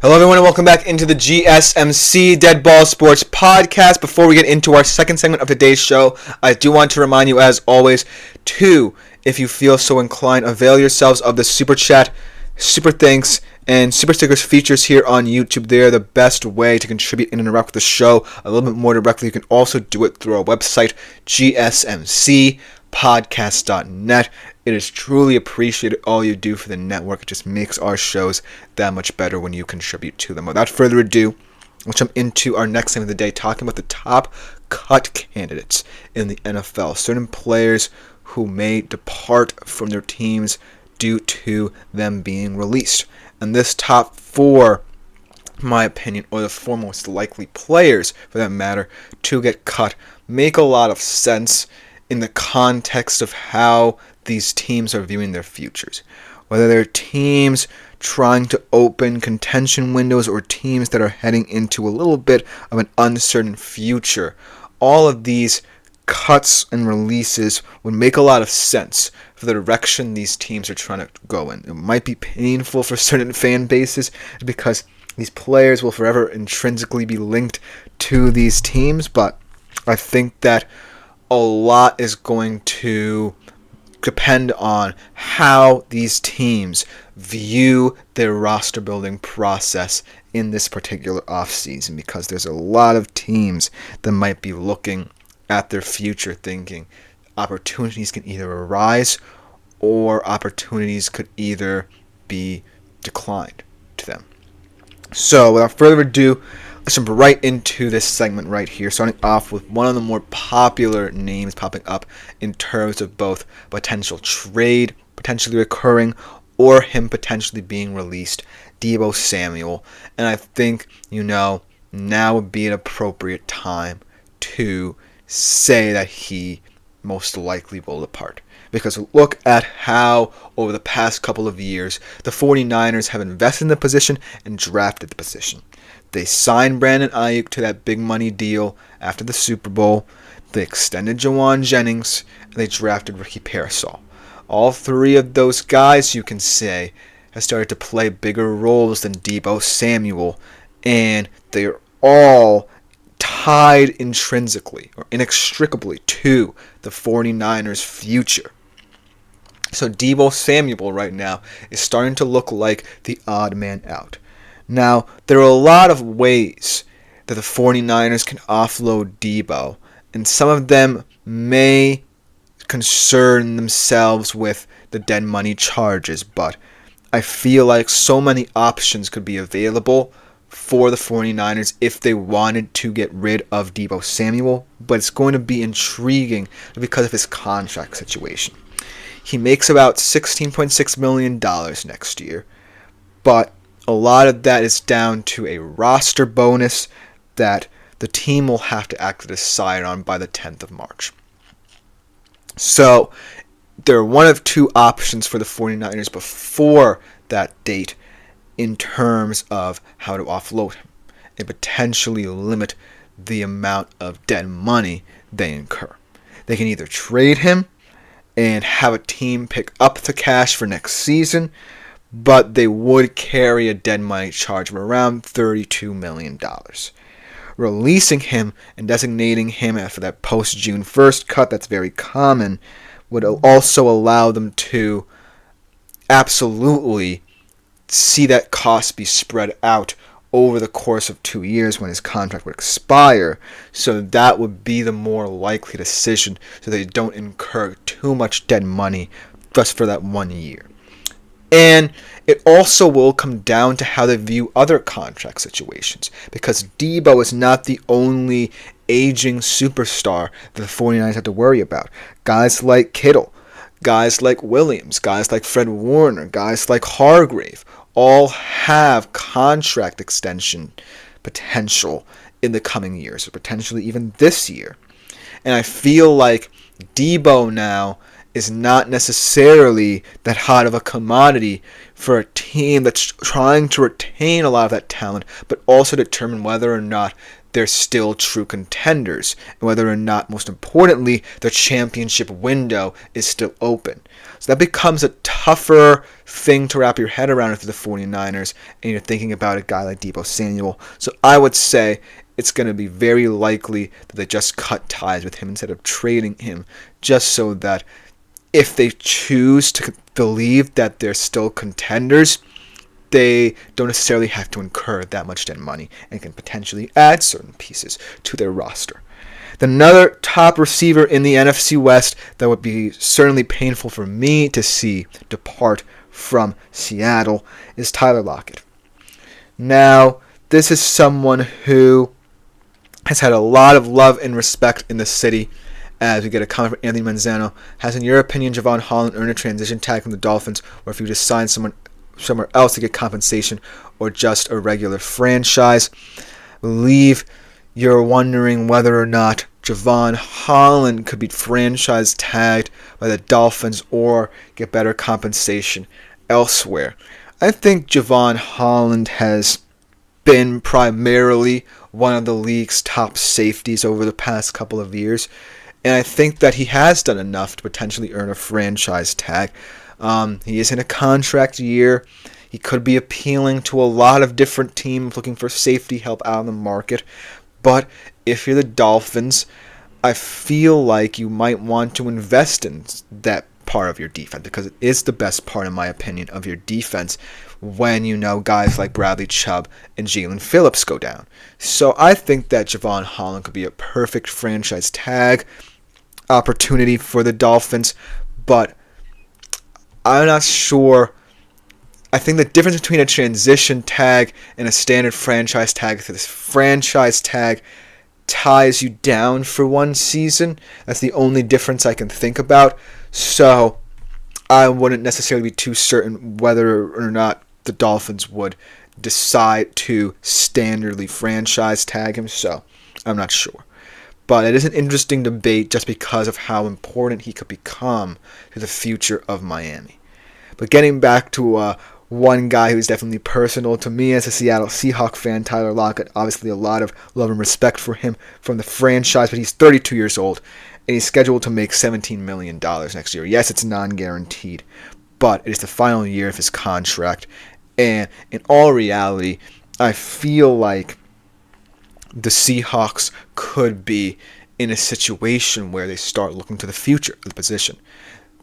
Hello everyone and welcome back into the GSMC Dead Ball Sports Podcast. Before we get into our second segment of today's show, I do want to remind you as always to, if you feel so inclined, avail yourselves of the Super Chat, Super Thanks, and Super Stickers features here on YouTube. They are the best way to contribute and interact with the show a little bit more directly. You can also do it through our website, gsmcpodcast.net. It is truly appreciated all you do for the network. It just makes our shows that much better when you contribute to them. Without further ado, let's jump into our next segment of the day, talking about the top cut candidates in the NFL. Certain players who may depart from their teams due to them being released. And this top four, in my opinion, or the four most likely players, for that matter, to get cut, make a lot of sense in the context of how these teams are viewing their futures. Whether they're teams trying to open contention windows or teams that are heading into a little bit of an uncertain future, all of these cuts and releases would make a lot of sense for the direction these teams are trying to go in. It might be painful for certain fan bases because these players will forever intrinsically be linked to these teams, but I think that a lot is going to depend on how these teams view their roster building process in this particular offseason, because there's a lot of teams that might be looking at their future thinking opportunities can either arise or opportunities could either be declined to them. So without further ado, let's jump right into this segment right here, starting off with one of the more popular names popping up in terms of both potential trade potentially occurring or him potentially being released, Deebo Samuel. And I think, now would be an appropriate time to say that he most likely will depart. Because look at how, over the past couple of years, the 49ers have invested in the position and drafted the position. They signed Brandon Ayuk to that big money deal after the Super Bowl. They extended Jawan Jennings, and they drafted Ricky Parasol. All three of those guys, you can say, have started to play bigger roles than Deebo Samuel, and they're all tied intrinsically or inextricably to the 49ers' future. So Deebo Samuel right now is starting to look like the odd man out. Now, there are a lot of ways that the 49ers can offload Deebo, and some of them may concern themselves with the dead money charges, but I feel like so many options could be available for the 49ers if they wanted to get rid of Deebo Samuel, but it's going to be intriguing because of his contract situation. He makes about $16.6 million next year, but a lot of that is down to a roster bonus that the team will have to act to decide on by the 10th of March. So there are one of two options for the 49ers before that date in terms of how to offload him and potentially limit the amount of dead money they incur. They can either trade him and have a team pick up the cash for next season, but they would carry a dead money charge of around $32 million. Releasing him and designating him after that post-June 1st cut that's very common would also allow them to absolutely see that cost be spread out over the course of 2 years when his contract would expire. So that would be the more likely decision, so they don't incur too much dead money just for that 1 year. And it also will come down to how they view other contract situations, because Deebo is not the only aging superstar that the 49ers have to worry about. Guys like Kittle, guys like Williams, guys like Fred Warner, guys like Hargrave all have contract extension potential in the coming years, or potentially even this year. And I feel like Deebo now is not necessarily that hot of a commodity for a team that's trying to retain a lot of that talent, but also determine whether or not they're still true contenders, and whether or not, most importantly, the championship window is still open. So that becomes a tougher thing to wrap your head around if you're the 49ers and you're thinking about a guy like Deebo Samuel. So I would say it's going to be very likely that they just cut ties with him instead of trading him, just so that if they choose to believe that they're still contenders, they don't necessarily have to incur that much dead money and can potentially add certain pieces to their roster. Another top receiver in the NFC West that would be certainly painful for me to see depart from Seattle is Tyler Lockett. Now, this is someone who has had a lot of love and respect in the city. As we get a comment from Anthony Manzano, has, in your opinion, Javon Holland earned a transition tag from the Dolphins, or if you just sign someone somewhere else to get compensation, or just a regular franchise? I believe you're wondering whether or not Javon Holland could be franchise tagged by the Dolphins or get better compensation elsewhere. I think Javon Holland has been primarily one of the league's top safeties over the past couple of years, and I think that he has done enough to potentially earn a franchise tag. He is in a contract year. He could be appealing to a lot of different teams looking for safety help out in the market. But if you're the Dolphins, I feel like you might want to invest in that part of your defense, because it is the best part, in my opinion, of your defense when you know guys like Bradley Chubb and Jalen Phillips go down. So I think that Javon Holland could be a perfect franchise tag opportunity for the Dolphins, but I'm not sure. I think the difference between a transition tag and a standard franchise tag is that this franchise tag ties you down for one season. That's the only difference I can think about. So I wouldn't necessarily be too certain whether or not the Dolphins would decide to standardly franchise tag him. So I'm not sure. But it is an interesting debate just because of how important he could become to the future of Miami. But getting back to one guy who's definitely personal to me as a Seattle Seahawks fan, Tyler Lockett. Obviously a lot of love and respect for him from the franchise, but he's 32 years old, and he's scheduled to make $17 million next year. Yes, it's non-guaranteed, but it is the final year of his contract, and in all reality, I feel like the Seahawks could be in a situation where they start looking to the future of the position.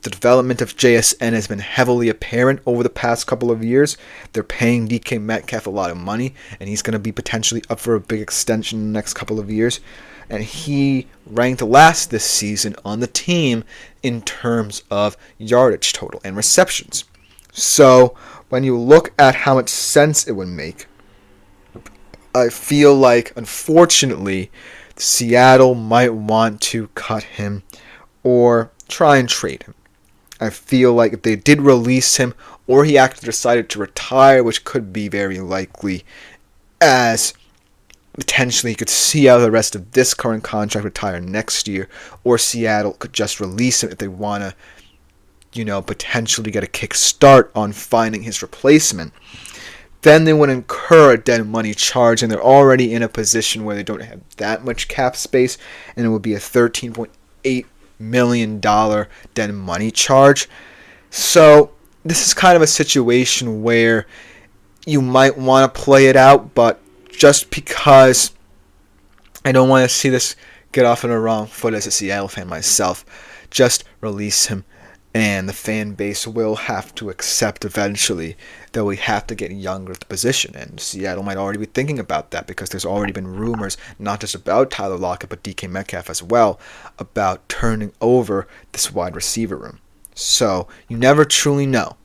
The development of JSN has been heavily apparent over the past couple of years. They're paying DK Metcalf a lot of money, and he's going to be potentially up for a big extension in the next couple of years. And he ranked last this season on the team in terms of yardage total and receptions. So when you look at how much sense it would make, I feel like, unfortunately, Seattle might want to cut him or try and trade him. I feel like if they did release him, or he actually decided to retire, which could be very likely, as potentially he could see out the rest of this current contract, retire next year, or Seattle could just release him if they want to, potentially get a kickstart on finding his replacement. Then they would incur a dead money charge, and they're already in a position where they don't have that much cap space, and it would be a $13.8 million dead money charge. So this is kind of a situation where you might want to play it out, but just because I don't want to see this get off on a wrong foot as a Seattle fan myself, just release him, and the fan base will have to accept eventually that we have to get younger at the position. And Seattle might already be thinking about that, because there's already been rumors, not just about Tyler Lockett, but DK Metcalf as well, about turning over this wide receiver room. So you never truly know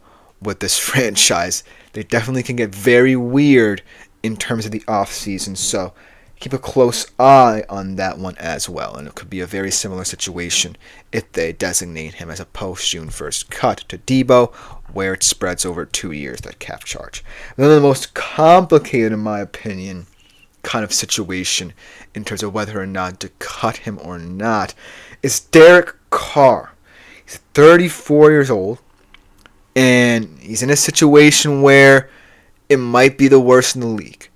with this franchise. They definitely can get very weird in terms of the offseason. So keep a close eye on that one as well. And it could be a very similar situation if they designate him as a post-June 1st cut to Deebo, where it spreads over 2 years, that cap charge. And then the most complicated, in my opinion, kind of situation in terms of whether or not to cut him or not is Derek Carr. He's 34 years old, and he's in a situation where it might be the worst in the league.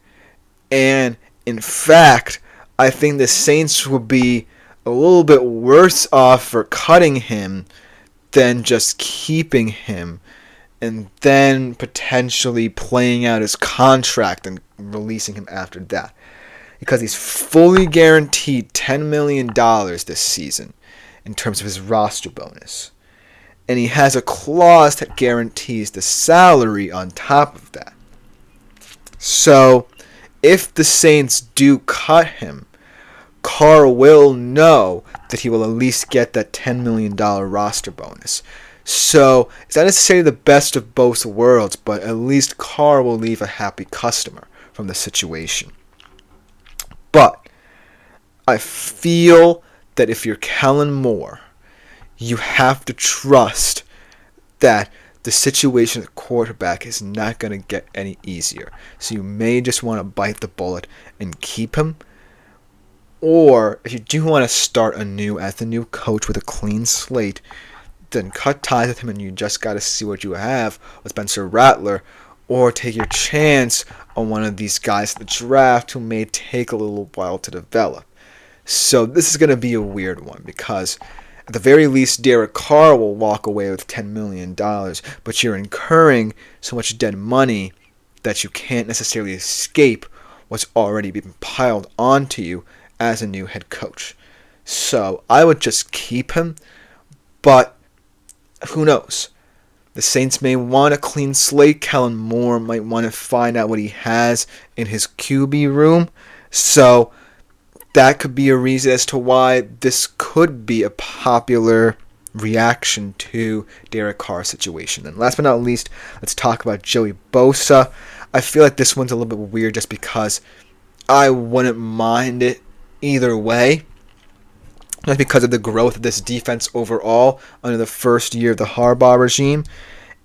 And in fact, I think the Saints would be a little bit worse off for cutting him than just keeping him and then potentially playing out his contract and releasing him after that. Because he's fully guaranteed $10 million this season in terms of his roster bonus. And he has a clause that guarantees the salary on top of that. So, if the Saints do cut him, Carr will know that he will at least get that $10 million roster bonus. So, it's not necessarily the best of both worlds, but at least Carr will leave a happy customer from the situation. But I feel that if you're Kellen Moore, you have to trust that the situation at quarterback is not going to get any easier. So you may just want to bite the bullet and keep him. Or if you do want to start anew as the new coach with a clean slate, then cut ties with him and you just got to see what you have with Spencer Rattler, or take your chance on one of these guys at the draft who may take a little while to develop. So this is going to be a weird one because at the very least Derek Carr will walk away with $10 million, but you're incurring so much dead money that you can't necessarily escape what's already been piled onto you as a new head coach. So I would just keep him, but who knows? The Saints may want a clean slate. Kellen Moore might want to find out what he has in his QB room. So that could be a reason as to why this could be a popular reaction to Derek Carr's situation. And last but not least, let's talk about Joey Bosa. I feel like this one's a little bit weird just because I wouldn't mind it either way. Just because of the growth of this defense overall under the first year of the Harbaugh regime.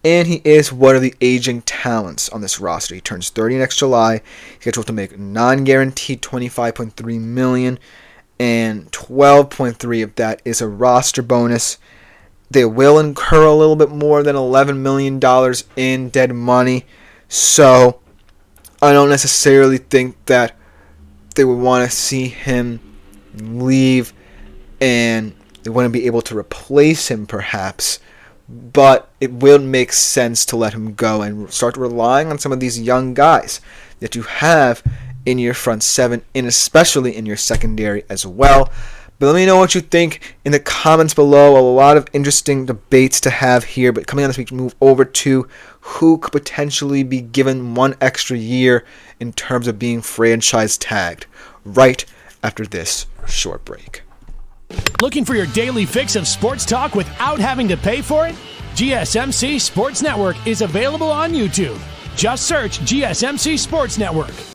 And he is one of the aging talents on this roster. He turns 30 next July. He's scheduled to make non-guaranteed $25.3 million, and $12.3 of that is a roster bonus. They will incur a little bit more than $11 million in dead money. So I don't necessarily think that they would want to see him leave and they wouldn't be able to replace him perhaps, but it will make sense to let him go and start relying on some of these young guys that you have in your front seven and especially in your secondary as well. But let me know what you think in the comments below. A lot of interesting debates to have here, but coming on this week, move over to who could potentially be given one extra year in terms of being franchise tagged right after this short break. Looking for your daily fix of sports talk without having to pay for it? GSMC Sports Network is available on YouTube. Just search GSMC Sports Network.